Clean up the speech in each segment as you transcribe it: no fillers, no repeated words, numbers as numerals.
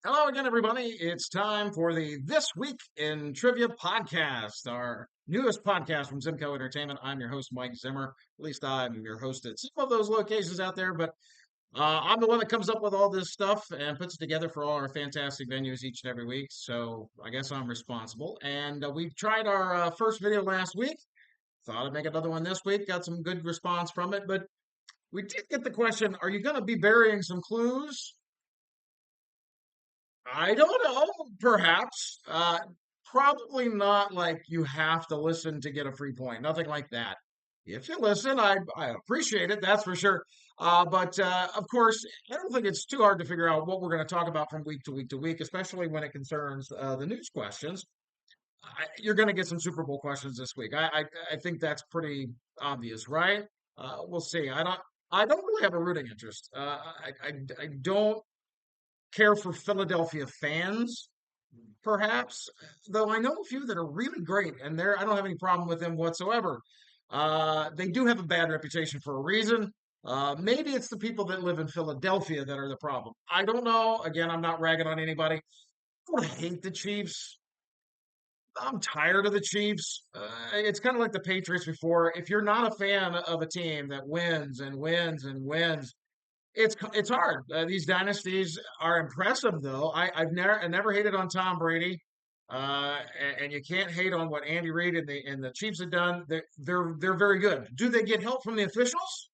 Hello again, everybody. It's time for the This Week in Trivia podcast, our newest podcast from ZIMCO Entertainment. I'm your host, Mike Zimmer. At least I'm your host at some of those locations out there, but I'm the one that comes up with all this stuff and puts it together for all our fantastic venues each and every week. So I guess I'm responsible. And we tried our first video last week. Thought I'd make another one this week. Got some good response from it, but we did get the question, are you going to be burying some clues? I don't know, perhaps. Probably not like you have to listen to get a free point. Nothing like that. If you listen, I appreciate it, that's for sure. But of course, I don't think it's too hard to figure out what we're going to talk about from week to week to week, especially when it concerns the news questions. You're going to get some Super Bowl questions this week. I think that's pretty obvious, right? We'll see. I don't really have a rooting interest. I don't care for Philadelphia fans, perhaps, though I know a few that are really great, and I don't have any problem with them whatsoever. They do have a bad reputation for a reason. Maybe it's the people that live in Philadelphia that are the problem. I don't know. Again, I'm not ragging on anybody. I don't hate the Chiefs. I'm tired of the Chiefs. It's kind of like the Patriots before. If you're not a fan of a team that wins and wins and wins, it's hard. These dynasties are impressive, though. I never hated on Tom Brady, and you can't hate on what Andy Reid and the Chiefs have done. They're very good. Do they get help from the officials?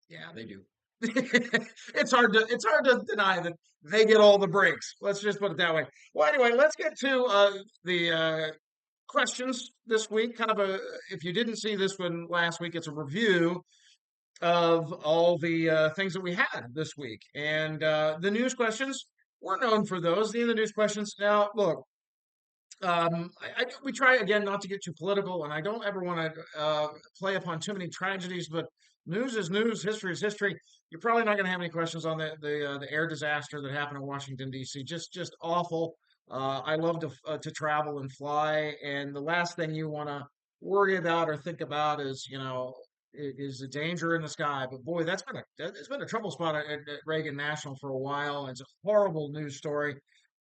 Yeah, they do. It's hard to deny that they get all the breaks. Let's just put it that way. Well, anyway, let's get to the questions this week. Kind of a if you didn't see this one last week, it's a review of all the things that we had this week. And the news questions, we're known for those. The news questions. Now, look, we try again not to get too political, and I don't ever want to play upon too many tragedies, but news is news, history is history. You're probably not going to have any questions on the air disaster that happened in Washington D.C. Just awful. I love to travel and fly, and the last thing you want to worry about or think about is is the danger in the sky. But boy, it's been a trouble spot at Reagan National for a while. It's a horrible news story.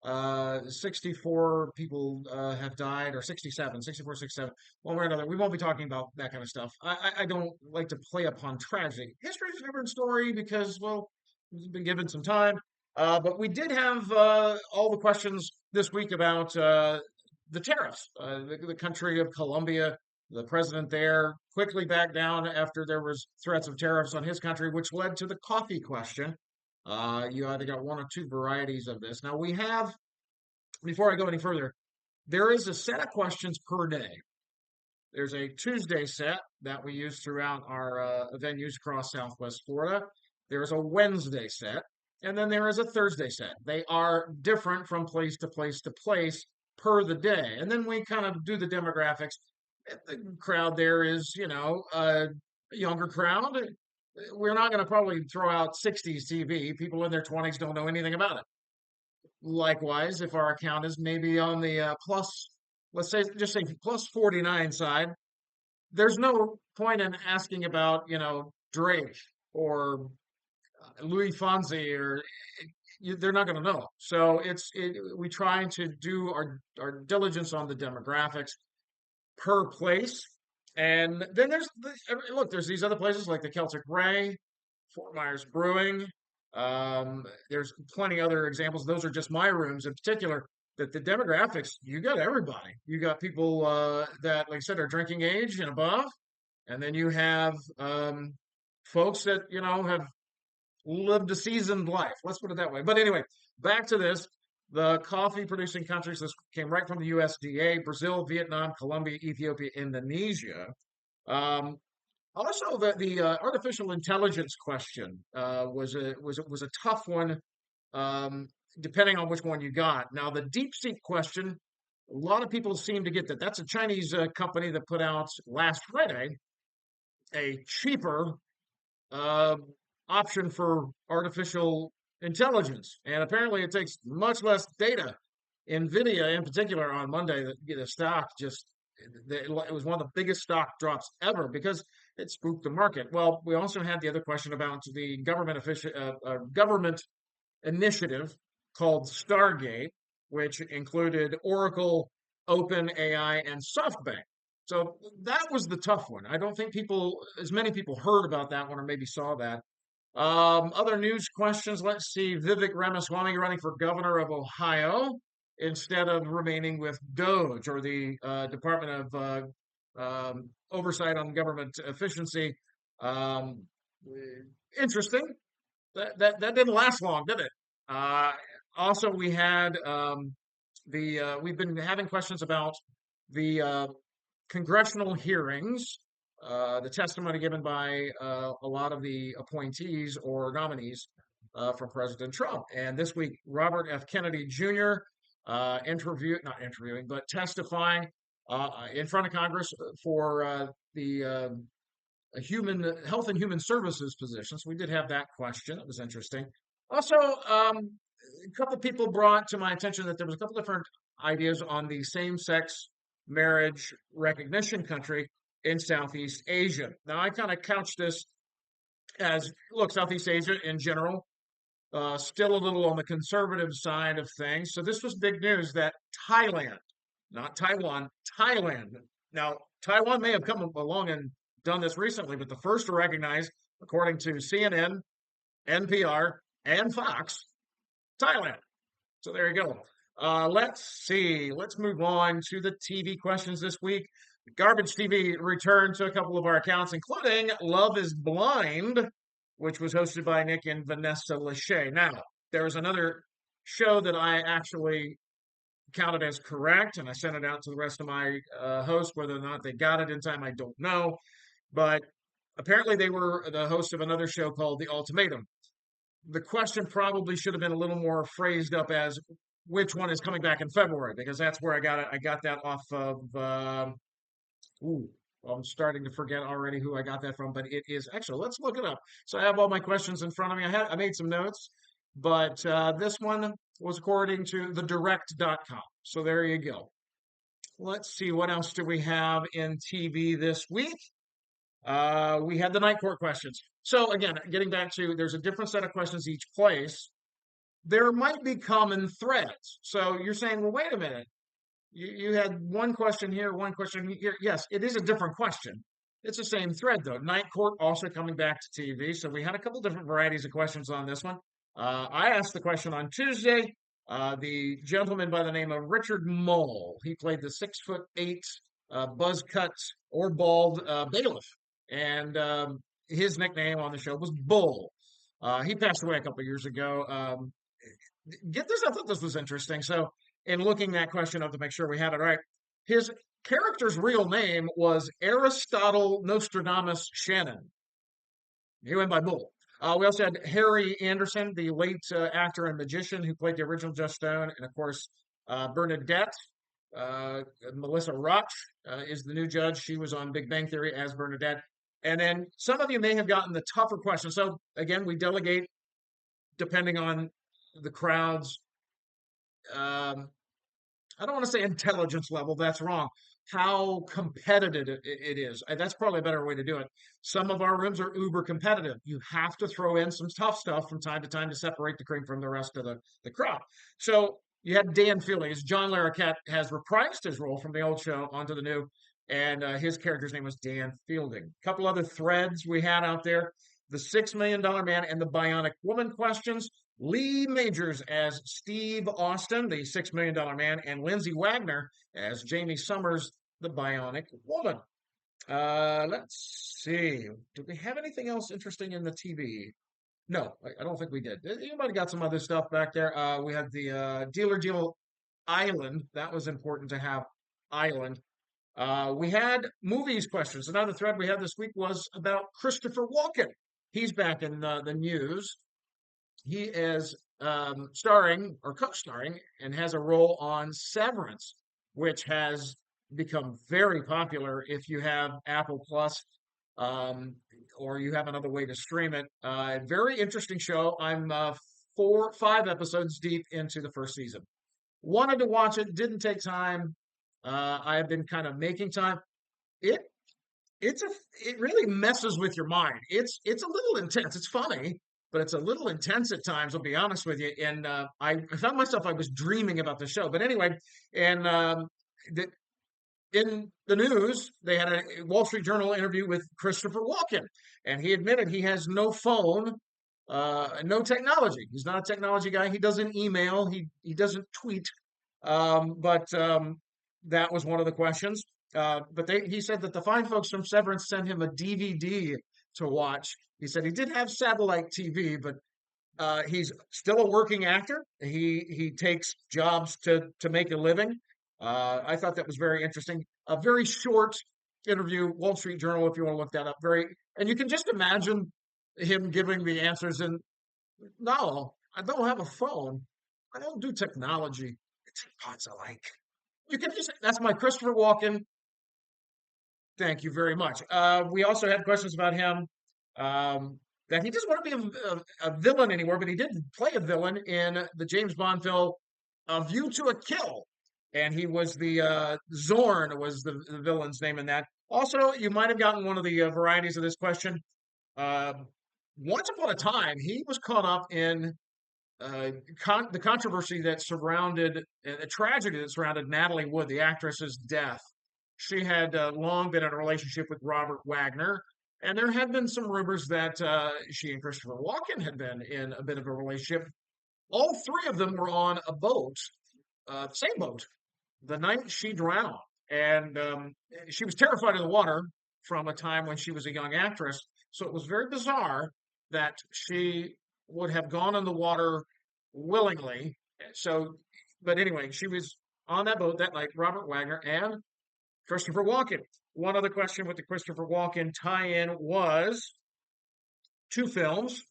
64 people have died, or 67, 64, 67. One way or another. We won't be talking about that kind of stuff. I don't like to play upon tragedy. History is a different story because, well, we've been given some time. But we did have all the questions this week about the tariffs. The country of Colombia, the president there quickly backed down after there was threats of tariffs on his country, which led to the coffee question. You either got one or two varieties of this. Now we have, before I go any further, there is a set of questions per day. There's a Tuesday set that we use throughout our venues across Southwest Florida. There's a Wednesday set, and then there is a Thursday set. They are different from place to place to place per the day. And then we kind of do the demographics. The crowd there is, a younger crowd. We're not going to probably throw out 60s TV. People in their 20s don't know anything about it. Likewise, if our account is maybe on the plus, let's say, just say plus 49 side, there's no point in asking about, Drake or Louis Fonsi they're not going to know. So we try to do our diligence on the demographics per place. And then there's these other places like the Celtic Ray, Fort Myers Brewing. There's plenty other examples. Those are just my rooms in particular. That the demographics, you got everybody. You got people that, like I said, are drinking age and above, and then you have folks that have lived a seasoned life. Let's put it that way. But anyway, back to this. The coffee producing countries, this came right from the USDA: Brazil, Vietnam, Colombia, Ethiopia, Indonesia. Also, the artificial intelligence question was a tough one, depending on which one you got. Now, the deep seek question, a lot of people seem to get that. That's a Chinese company that put out last Friday a cheaper uh, option for artificial intelligence, and apparently it takes much less data. Nvidia, in particular, on Monday, the stock it was one of the biggest stock drops ever because it spooked the market. Well, we also had the other question about the government initiative called Stargate, which included Oracle, OpenAI, and SoftBank. So that was the tough one. I don't think as many people heard about that one or maybe saw that. Other news questions. Let's see. Vivek Ramaswamy running for governor of Ohio instead of remaining with Doge or the Department of Oversight on Government Efficiency. Um, Interesting. That didn't last long, did it? Uh, Also, we had we've been having questions about the congressional hearings, the testimony given by a lot of the appointees or nominees from President Trump. And this week, Robert F. Kennedy Jr. Not interviewing, but testifying in front of Congress for the human health and human services position. So we did have that question. It was interesting. Also, a couple of people brought to my attention that there was a couple different ideas on the same-sex marriage recognition country in Southeast Asia. Now, I kind of couch this as, look, Southeast Asia in general, still a little on the conservative side of things. So this was big news that Thailand, not Taiwan, Thailand. Now, Taiwan may have come along and done this recently, but the first to recognize, according to CNN, NPR, and Fox, Thailand. So there you go. Let's see. Let's move on to the TV questions this week. Garbage TV returned to a couple of our accounts, including Love is Blind, which was hosted by Nick and Vanessa Lachey. Now, there was another show that I actually counted as correct, and I sent it out to the rest of my hosts. Whether or not they got it in time, I don't know. But apparently, they were the host of another show called The Ultimatum. The question probably should have been a little more phrased up as which one is coming back in February, because that's where I got it. I got that off of. Ooh, I'm starting to forget already who I got that from, but it is actually. Let's look it up. So I have all my questions in front of me. I made some notes, but this one was according to thedirect.com. So there you go. Let's see, what else do we have in TV this week? We had the night court questions. So again, getting back to there's a different set of questions each place. There might be common threads. So you're saying, well, wait a minute. You had one question here, one question here. Yes, it is a different question. It's the same thread though. Night court also coming back to TV. So we had a couple different varieties of questions on this one. I asked the question on Tuesday. The gentleman by the name of Richard Mole. He played the 6'8" buzz cut or bald bailiff, and his nickname on the show was Bull. He passed away a couple years ago. Get this, I thought this was interesting. So, in looking that question up to make sure we had it right, his character's real name was Aristotle Nostradamus Shannon. He went by Bull. We also had Harry Anderson, the late actor and magician who played the original Just Stone, and of course Bernadette. Melissa Roch is the new judge. She was on Big Bang Theory as Bernadette. And then some of you may have gotten the tougher questions. So again, we delegate depending on the crowd's, I don't want to say intelligence level, that's wrong. How competitive it is. That's probably a better way to do it. Some of our rooms are uber competitive. You have to throw in some tough stuff from time to time to separate the cream from the rest of the crowd. So you had Dan Fielding. As John Larroquette has reprised his role from the old show onto the new, and his character's name was Dan Fielding. A couple other threads we had out there. The $6 Million Man and the Bionic Woman questions. Lee Majors as Steve Austin, the $6 Million Man, and Lindsay Wagner as Jamie Summers, the Bionic Woman. Let's see. Did we have anything else interesting in the TV? No, I don't think we did. Anybody got some other stuff back there? We had the Dealer Deal Island. That was important to have Island. We had movies questions. Another thread we had this week was about Christopher Walken. He's back in the news. He is starring or co-starring and has a role on Severance, which has become very popular if you have Apple Plus, or you have another way to stream it. Very interesting show. I'm 5 episodes deep into the first season. Wanted to watch it, didn't take time. I have been kind of making time. It it really messes with your mind. It's a little intense. It's funny, but it's a little intense at times. I'll be honest with you. And I found myself I was dreaming about the show. But anyway, and the, in the news, they had a Wall Street Journal interview with Christopher Walken, and he admitted he has no phone, no technology. He's not a technology guy. He doesn't email. He doesn't tweet. But that was one of the questions. He said that the fine folks from Severance sent him a DVD to watch. He said he did have satellite TV, but he's still a working actor. He takes jobs to make a living. I thought that was very interesting. A very short interview, Wall Street Journal, if you want to look that up. And you can just imagine him giving the answers. And no, I don't have a phone. I don't do technology. It's pots I like. You can just that's my Christopher Walken. Thank you very much. We also had questions about him. That he doesn't want to be a villain anymore, but he did play a villain in the James Bond film A View to a Kill. And he was Zorn was the villain's name in that. Also, you might have gotten one of the varieties of this question. Uh, Once upon a time, he was caught up in the controversy that surrounded a tragedy that surrounded Natalie Wood, the actress's death. She had long been in a relationship with Robert Wagner, and there had been some rumors that she and Christopher Walken had been in a bit of a relationship. All three of them were on a boat, same boat, the night she drowned. And she was terrified of the water from a time when she was a young actress. So it was very bizarre that she would have gone in the water willingly. So, but anyway, she was on that boat that night, Robert Wagner and Christopher Walken. One other question with the Christopher Walken tie-in was two films,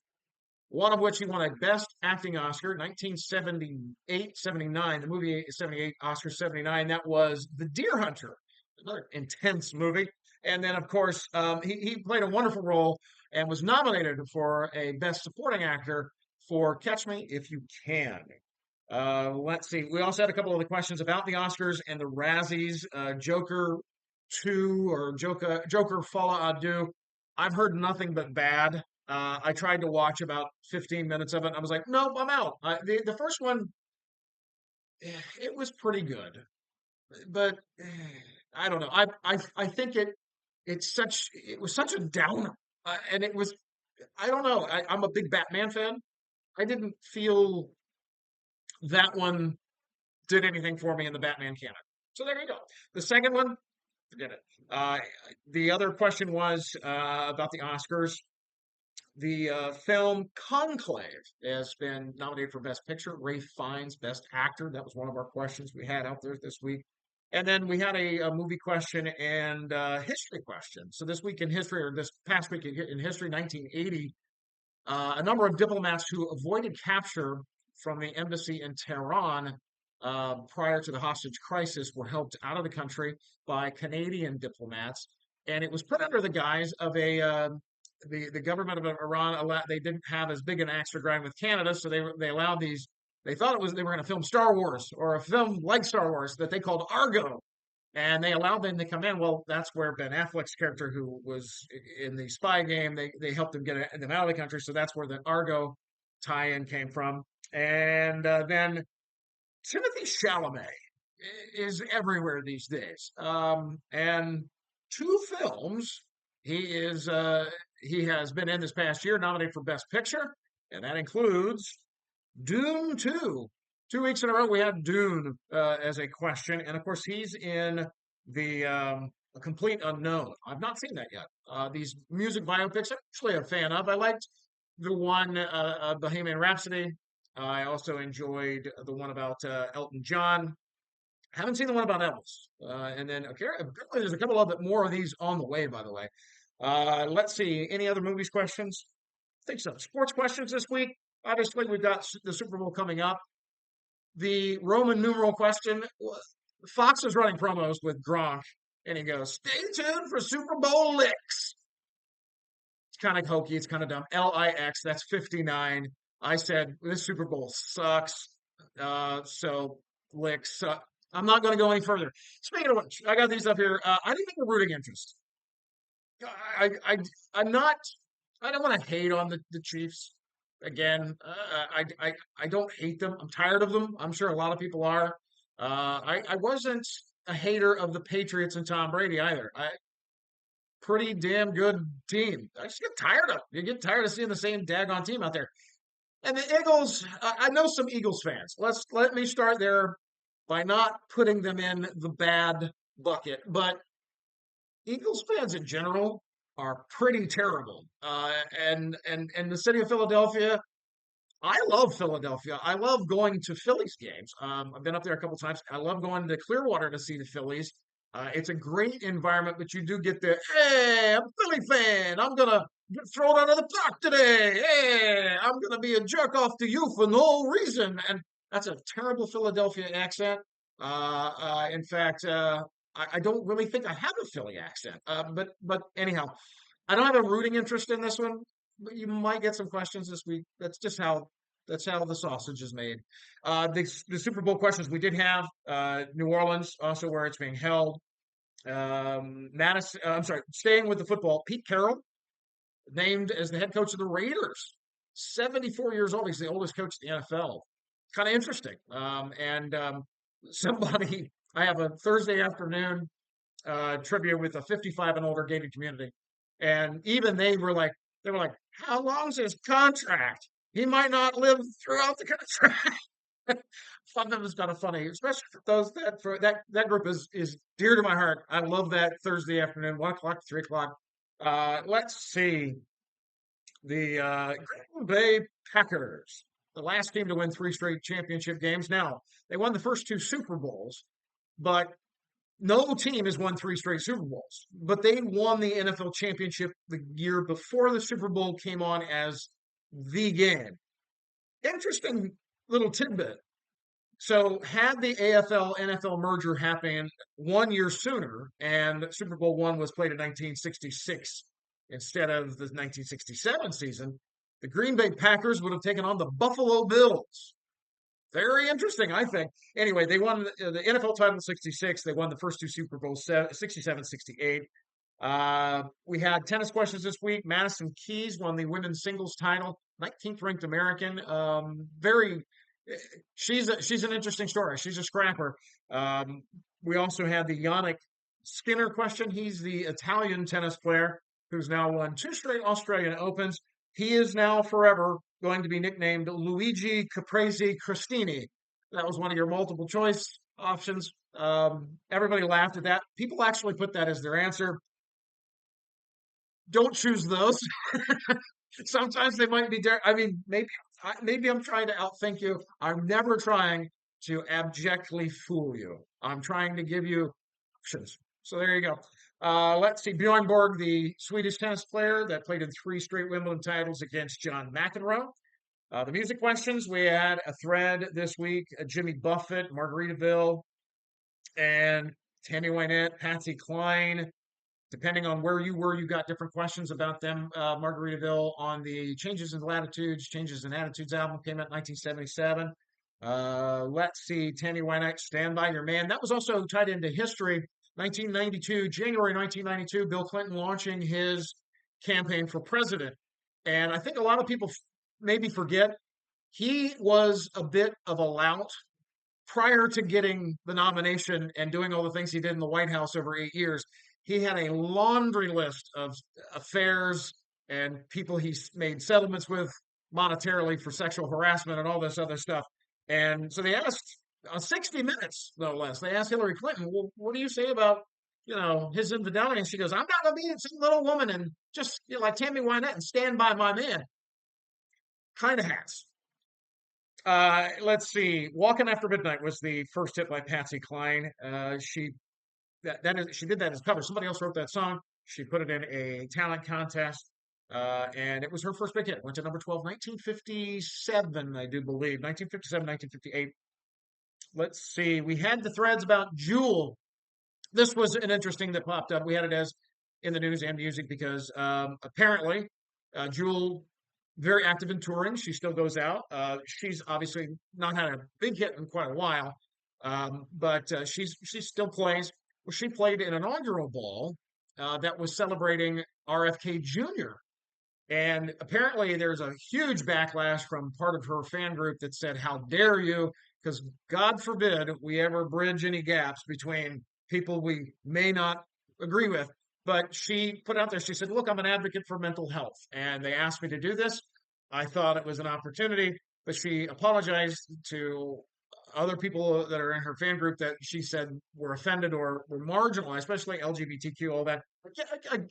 one of which he won a Best Acting Oscar, 1978, 79. The movie is 78, Oscar 79. That was The Deer Hunter, another intense movie. And then, of course, he played a wonderful role and was nominated for a Best Supporting Actor for Catch Me If You Can. Let's see. We also had a couple of the questions about the Oscars and the Razzies. Joker 2 or Joker Fala Adu. I've heard nothing but bad. I tried to watch about 15 minutes of it. I was like, nope, I'm out. The first one, it was pretty good, but I don't know. I think it was such a downer, and it was I don't know. I'm a big Batman fan. I didn't feel that one did anything for me in the Batman canon. So there you go. The second one, forget it. The other question was about the Oscars. The film Conclave has been nominated for Best Picture. Ray Fiennes, Best Actor. That was one of our questions we had out there this week. And then we had a movie question and history question. So this week in history, or this past week in history, 1980, a number of diplomats who avoided capture from the embassy in Tehran prior to the hostage crisis were helped out of the country by Canadian diplomats. And it was put under the guise of the government of Iran they didn't have as big an axe to grind with Canada, so they allowed these. They thought they were going to film Star Wars or a film like Star Wars that they called Argo, and they allowed them to come in. Well, that's where Ben Affleck's character, who was in the spy game, they helped them get them out of the country. So that's where the Argo tie-in came from. And then Timothy Chalamet is everywhere these days, and two films he has been in this past year nominated for Best Picture, and that includes Dune 2. 2 weeks in a row, we had Dune as a question, and of course, he's in the A Complete Unknown. I've not seen that yet. These music biopics, I'm actually a fan of. I liked the one Bohemian Rhapsody. I also enjoyed the one about Elton John. Haven't seen the one about Elvis. And then apparently there's a couple of more of these on the way, by the way. Let's see. Any other movies questions? I think so. Sports questions this week. Obviously, we've got the Super Bowl coming up. The Roman numeral question. Fox is running promos with Gronk, and he goes, "Stay tuned for Super Bowl licks." It's kind of hokey. It's kind of dumb. LIX. That's 59. I said this Super Bowl sucks. So licks. I'm not going to go any further. Speaking of which, I got these up here. I didn't make a rooting interest. I, I, I'm not. I don't want to hate on the Chiefs. Again, I don't hate them. I'm tired of them. I'm sure a lot of people are. I wasn't a hater of the Patriots and Tom Brady either. Pretty damn good team. I just get tired of. You get tired of seeing the same daggone team out there. And the Eagles, I know some Eagles fans. Let me start there by not putting them in the bad bucket. But Eagles fans in general are pretty terrible. And the city of Philadelphia, I love Philadelphia. I love going to Phillies games. I've been up there a couple times. I love going to Clearwater to see the Phillies. It's a great environment, but you do get the, hey, I'm a Philly fan. I'm gonna get thrown out of the park today. Hey, I'm gonna be a jerk off to you for no reason. And that's a terrible Philadelphia accent. In fact, I don't really think I have a Philly accent. But anyhow, I don't have a rooting interest in this one, but you might get some questions this week. That's how the sausage is made. The Super Bowl questions we did have New Orleans, also where it's being held. Madison, I'm sorry, staying with the football. Pete Carroll named as the head coach of the Raiders. 74 years old. He's the oldest coach in the NFL. Kind of interesting. Somebody, I have a Thursday afternoon trivia with a 55 and older gated community. And even they were like, how long's his contract? He might not live throughout the contract. Some of them is kind of funny, especially for those that group is dear to my heart. I love that Thursday afternoon, 1 o'clock, 3 o'clock. Let's see the Green Bay Packers, the last team to win three straight championship games. Now they won the first two Super Bowls, but no team has won three straight Super Bowls, but they won the NFL championship the year before the Super Bowl came on as the game. Interesting little tidbit. So, had the AFL NFL merger happened 1 year sooner, and Super Bowl one was played in 1966 instead of the 1967 season, the Green Bay Packers would have taken on the Buffalo Bills. Very interesting, I think. Anyway, they won the NFL title in 66. They won the first two Super Bowls, 67, 68. We had tennis questions this week. Madison Keys won the women's singles title, 19th ranked American. She's an interesting story. She's a scrapper. Um, we also had the Yannick Skinner question. He's the Italian tennis player who's now won two straight Australian Opens. He is now forever going to be nicknamed Luigi Caprese Cristini. That was one of your multiple choice options. Everybody laughed at that. People actually put that as their answer. Don't choose those. Sometimes they might be there. I mean, maybe I'm trying to outthink you. I'm never trying to abjectly fool you. I'm trying to give you options. So there you go. Let's see. Bjorn Borg, the Swedish tennis player that played in three straight Wimbledon titles against John McEnroe. The music questions, we had a thread this week, Jimmy Buffett, Margaritaville, and Tammy Wynette, Patsy Cline. Depending on where you were, you got different questions about them. Margaritaville on the Changes in Latitudes, Changes in Attitudes album came out in 1977. Let's see, Tammy Wynette, Stand By Your Man. That was also tied into history. 1992, January 1992, Bill Clinton launching his campaign for president. And I think a lot of people maybe forget he was a bit of a lout prior to getting the nomination and doing all the things he did in the White House over 8 years. He had a laundry list of affairs and people he made settlements with monetarily for sexual harassment and all this other stuff. And so they asked on 60 Minutes, no less, they asked Hillary Clinton, well, what do you say about, his infidelity? And she goes, I'm not going to be some little woman and just, like Tammy Wynette and stand by my man. Kind of has. Let's see. Walking After Midnight was the first hit by Patsy Cline. She did that as a cover. Somebody else wrote that song. She put it in a talent contest, and it was her first big hit. Went to number 12, 1957, I do believe. 1957, 1958. Let's see. We had the threads about Jewel. This was an interesting that popped up. We had it as in the news and music because apparently Jewel very active in touring. She still goes out. She's obviously not had a big hit in quite a while, but she still plays. Well, she played an inaugural ball that was celebrating RFK Jr. And apparently, there's a huge backlash from part of her fan group that said, "How dare you?" Because God forbid we ever bridge any gaps between people we may not agree with. But she put out there, she said, "Look, I'm an advocate for mental health, and they asked me to do this. I thought it was an opportunity." But she apologized to other people that are in her fan group that she said were offended or were marginalized, especially LGBTQ, all that.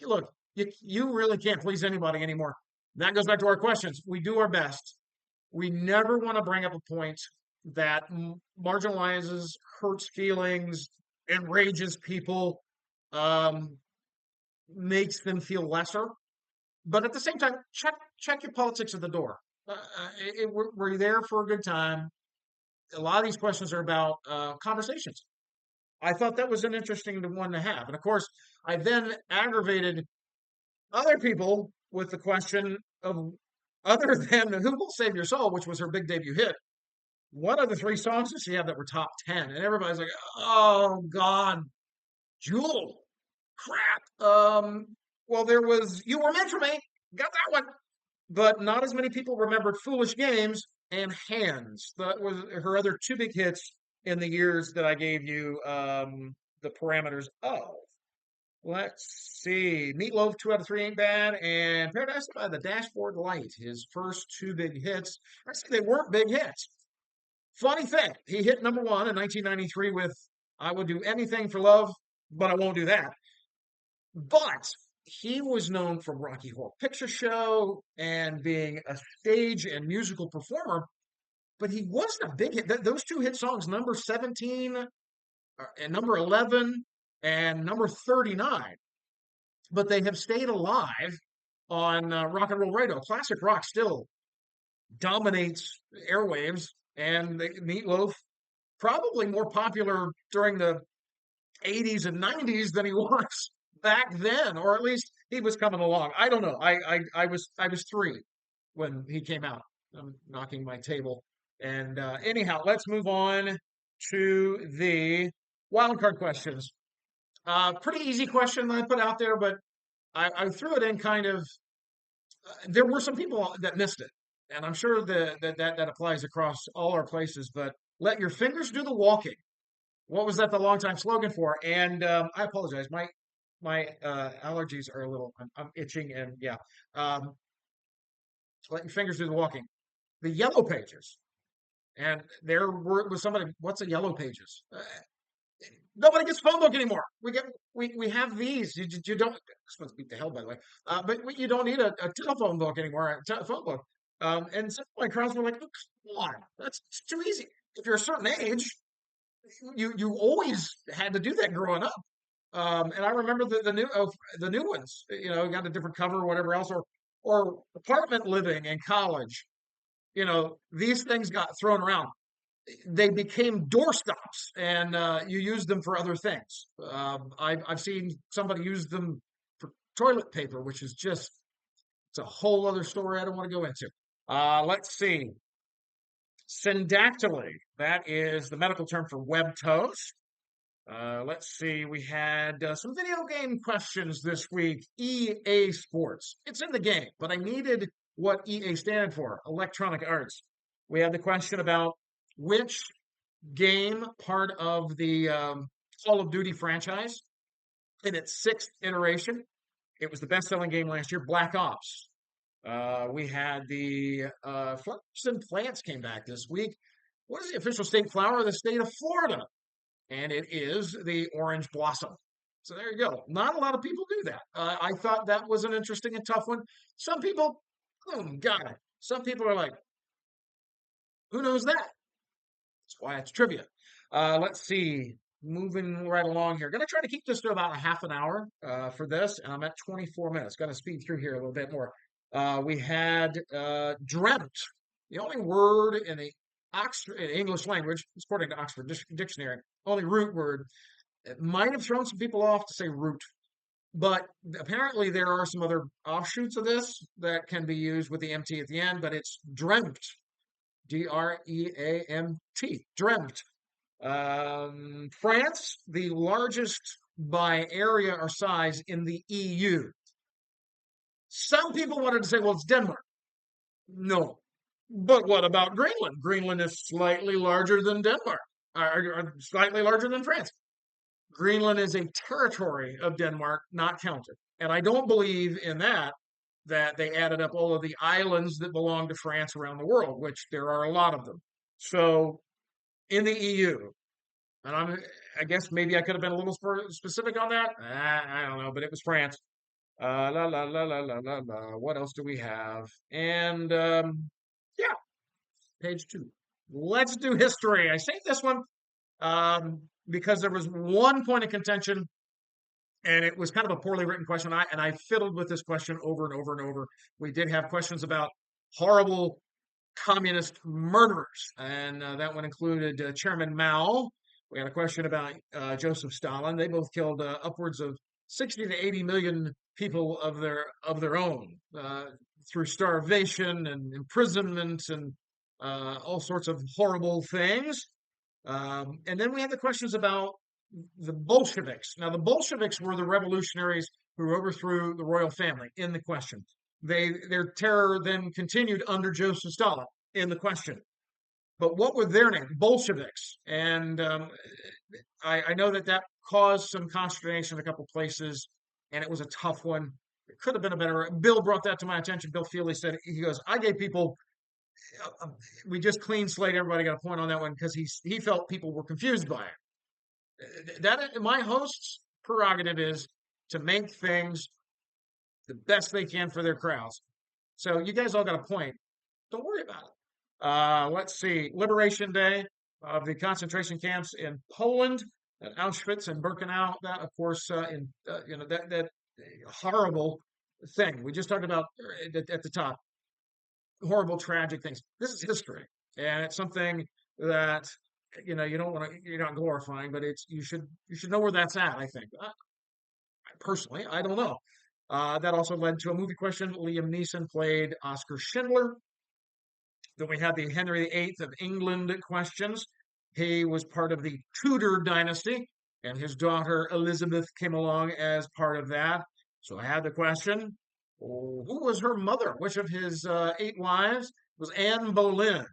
Look, you really can't please anybody anymore. That goes back to our questions. We do our best. We never want to bring up a point that marginalizes, hurts feelings, enrages people, um, makes them feel lesser. But at the same time, check your politics at the door. We're there for a good time. A lot of these questions are about conversations. I thought that was an interesting one to have. And of course, I then aggravated other people with the question of, other than Who Will Save Your Soul, which was her big debut hit, what are the three songs that she had that were top 10? And everybody's like, oh, God, Jewel, crap. Well, there was You Were Meant for Me, got that one. But not as many people remembered Foolish Games and Hands. That was her other two big hits in the years that I gave you the parameters of. Let's see. Meatloaf, 2 out of 3 ain't bad. And Paradise by the Dashboard Light, his first two big hits. Actually, they weren't big hits. Funny thing, he hit number one in 1993 with I Would Do Anything for Love, but I Won't Do That. But he was known from Rocky Horror Picture Show and being a stage and musical performer, but he wasn't a big hit. Those two hit songs, number 17 and number 11 and number 39, but they have stayed alive on rock and roll radio. Classic rock still dominates airwaves, and Meatloaf probably more popular during the 80s and 90s than he was back then, or at least he was coming along. I don't know. I was 3 when he came out. I'm knocking my table. And anyhow, let's move on to the wild card questions. Pretty easy question that I put out there, but I threw it in kind of. There were some people that missed it, and I'm sure that applies across all our places. But let your fingers do the walking. What was that the long time slogan for? And I apologize, my allergies are a little. I'm itching, and yeah. Um, let your fingers do the walking. The yellow pages, and there was somebody. What's a yellow pages? Nobody gets phone book anymore. We have these. You don't. I'm supposed to beat the hell, by the way. But you don't need a telephone book anymore. A telephone book. And some of my crowds were like, oh, "Come on, that's it's too easy." If you're a certain age, you always had to do that growing up. And I remember the new ones. Got a different cover or whatever else, or apartment living in college. These things got thrown around. They became doorstops, and you use them for other things. I've seen somebody use them for toilet paper, which is just it's a whole other story I don't want to go into. Let's see. Syndactyly, that is the medical term for webbed toes. Let's see. We had some video game questions this week. EA Sports. It's in the game, but I needed what EA stands for, Electronic Arts. We had the question about which game part of the Call of Duty franchise in its sixth iteration. It was the best-selling game last year, Black Ops. We had the flowers and plants came back this week. What is the official state flower of the state of Florida? And it is the orange blossom. So there you go. Not a lot of people do that. I thought that was an interesting and tough one. Some people, boom, got it. Some people are like, who knows that? That's why it's trivia. Let's see. Moving right along here. Going to try to keep this to about a half an hour for this, and I'm at 24 minutes. Got to speed through here a little bit more. We had dreamt. The only word in the Oxford in English language, according to Oxford Dictionary, only root word. It might have thrown some people off to say root, but apparently there are some other offshoots of this that can be used with the MT at the end, but it's dreamt. Dreamt. Dreamt. France, the largest by area or size in the EU. Some people wanted to say, well, it's Denmark. No. But what about Greenland? Greenland is slightly larger than Denmark, or slightly larger than France. Greenland is a territory of Denmark, not counted. And I don't believe in that they added up all of the islands that belong to France around the world, which there are a lot of them. So in the EU, and I guess maybe I could have been a little specific on that. I don't know, but it was France. La la la la la la la. What else do we have? And yeah, page 2. Let's do history. I saved this one because there was one point of contention, and it was kind of a poorly written question. I fiddled with this question over and over and over. We did have questions about horrible communist murderers, and that one included Chairman Mao. We had a question about Joseph Stalin. They both killed upwards of 60 to 80 million people of their own through starvation and imprisonment and all sorts of horrible things. And then we had the questions about the Bolsheviks. Now, the Bolsheviks were the revolutionaries who overthrew the royal family in the question. Their terror then continued under Joseph Stalin in the question. But what were their names? Bolsheviks. And I know that caused some consternation in a couple places, and it was a tough one. It could have been a better. Bill brought that to my attention. Bill Feely said, he goes, I gave people, we just clean slate. Everybody got a point on that one because he felt people were confused by it. That my host's prerogative is to make things the best they can for their crowds. So you guys all got a point. Don't worry about it. Let's see. Liberation Day of the concentration camps in Poland, at Auschwitz and Birkenau. That, of course, that horrible thing we just talked about at the top. Horrible, tragic things. This is history, and it's something that you don't want to. You're not glorifying, but you should know where that's at. I think. Personally, I don't know. That also led to a movie question. Liam Neeson played Oscar Schindler. Then we had the Henry VIII of England questions. He was part of the Tudor dynasty, and his daughter Elizabeth came along as part of that. So I had the question, who was her mother? Which of his 8 wives was Anne Boleyn?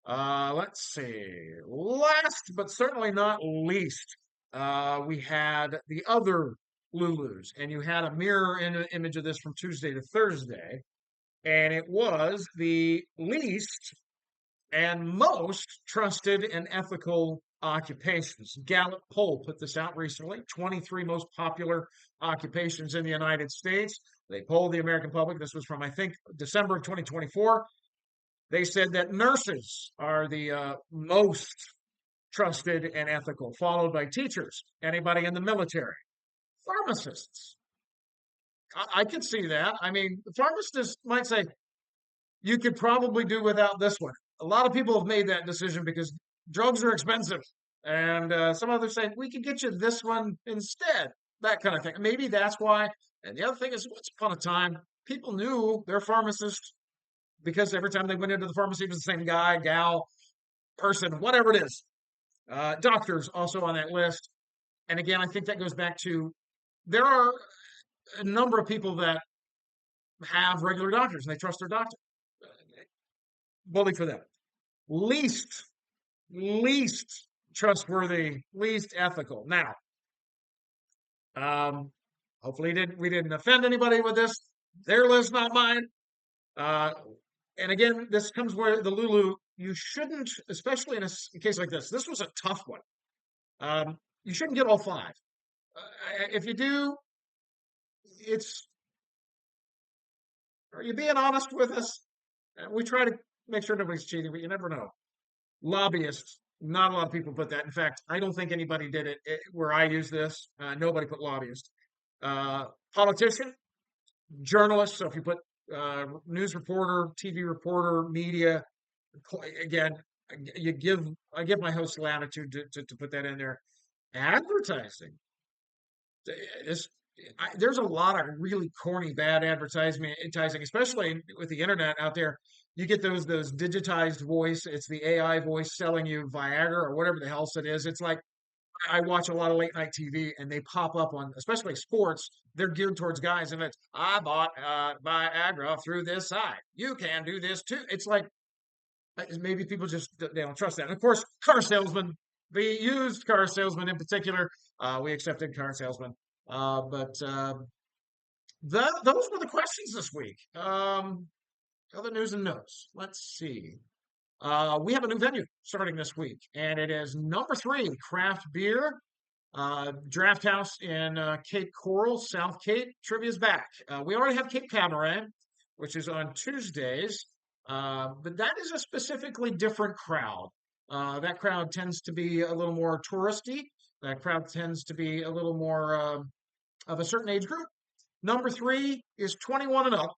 Let's see. Last but certainly not least, we had the other Lulus, and you had a mirror image of this from Tuesday to Thursday, and it was the least and most trusted and ethical occupations. Gallup poll put this out recently. 23 most popular occupations in the United States. They polled the American public. This was from, I think, December of 2024. They said that nurses are the most trusted and ethical, followed by teachers, anybody in the military, pharmacists. I could see that. I mean, pharmacists might say, you could probably do without this one. A lot of people have made that decision because drugs are expensive. And some others say, we could get you this one instead. That kind of thing. Maybe that's why. And the other thing is, once upon a time, people knew their pharmacist because every time they went into the pharmacy, it was the same guy, gal, person, whatever it is. Doctors also on that list. And again, I think that goes back to there are a number of people that have regular doctors and they trust their doctor. Bully for them. Least trustworthy, least ethical. Now, hopefully we didn't offend anybody with this. Their list, not mine. And again, this comes where the Lulu, you shouldn't, especially in a case like this was a tough one. You shouldn't get all 5. If you do, are you being honest with us? We try to make sure nobody's cheating, but you never know. Lobbyists, not a lot of people put that. In fact, I don't think anybody did it where I use this. Nobody put lobbyist. Politician, journalist. So if you put news reporter, TV reporter, media, again, I give my host latitude to put that in there. Advertising. There's a lot of really corny, bad advertising, especially with the internet out there. You get those digitized voice. It's the AI voice selling you Viagra or whatever the hell it is. It's like, I watch a lot of late night TV, and they pop up on, especially sports. They're geared towards guys, and it's I bought Viagra through this site. You can do this too. It's like maybe people just they don't trust that. And of course, car salesmen, the used car salesman in particular, we accepted car salesmen. But those were the questions this week. Other news and notes. Let's see. We have a new venue starting this week, and it is number three craft beer draft house in Cape Coral, South Cape. Trivia's back. We already have Cape Cabaret, which is on Tuesdays, but that is a specifically different crowd. That crowd tends to be a little more touristy. That crowd tends to be a little more of a certain age group. Number three is 21 and up,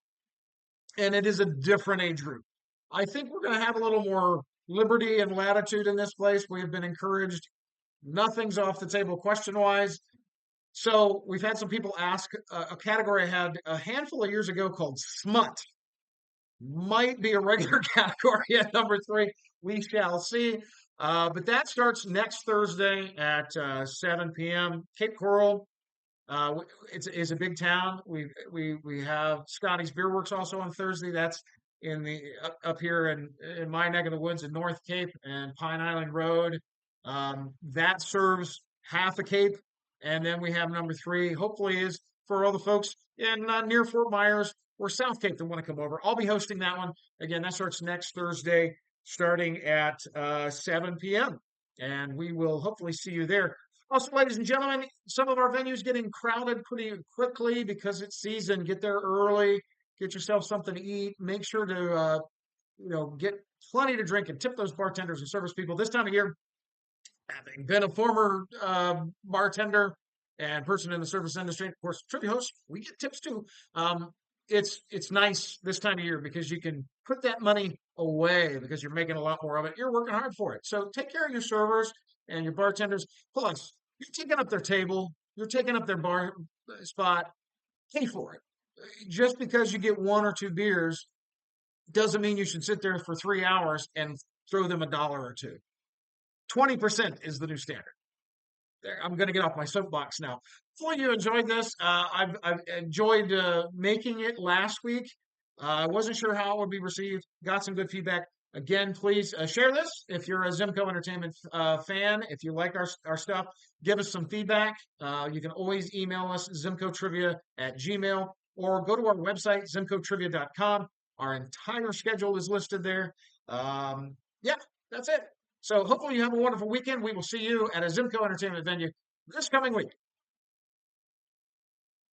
and it is a different age group. I think we're going to have a little more liberty and latitude in this place. We have been encouraged. Nothing's off the table question wise. So we've had some people ask a category I had a handful of years ago called smut. Might be a regular category at number three. We shall see. But that starts next Thursday at 7 p.m. Cape Coral. It's a big town. We have Scotty's Beer Works also on Thursday. That's in the up here in my neck of the woods in North Cape and Pine Island Road. That serves half a Cape, and then we have number three. Hopefully, is for all the folks in near Fort Myers or South Cape that want to come over. I'll be hosting that one again. That starts next Thursday, starting at 7 p.m. And we will hopefully see you there. Also, ladies and gentlemen, some of our venues getting crowded pretty quickly because it's season. Get there early, get yourself something to eat. Make sure to get plenty to drink and tip those bartenders and service people. This time of year, having been a former bartender and person in the service industry, of course, trivia host, we get tips too. It's nice this time of year because you can put that money away because you're making a lot more of it. You're working hard for it. So take care of your servers and your bartenders. Plus, you're taking up their table, you're taking up their bar spot. Pay for it. Just because you get one or two beers doesn't mean you should sit there for 3 hours and throw them $1 or two. 20% is the new standard. There, I'm going to get off my soapbox now. Hopefully you enjoyed this. I've enjoyed making it last week. I wasn't sure how it would be received. Got some good feedback. Again, please share this if you're a ZIMCO Entertainment fan. If you like our stuff, give us some feedback. You can always email us, zimcotrivia@gmail, or go to our website, zimcotrivia.com. Our entire schedule is listed there. Yeah, that's it. So hopefully you have a wonderful weekend. We will see you at a ZIMCO Entertainment venue this coming week.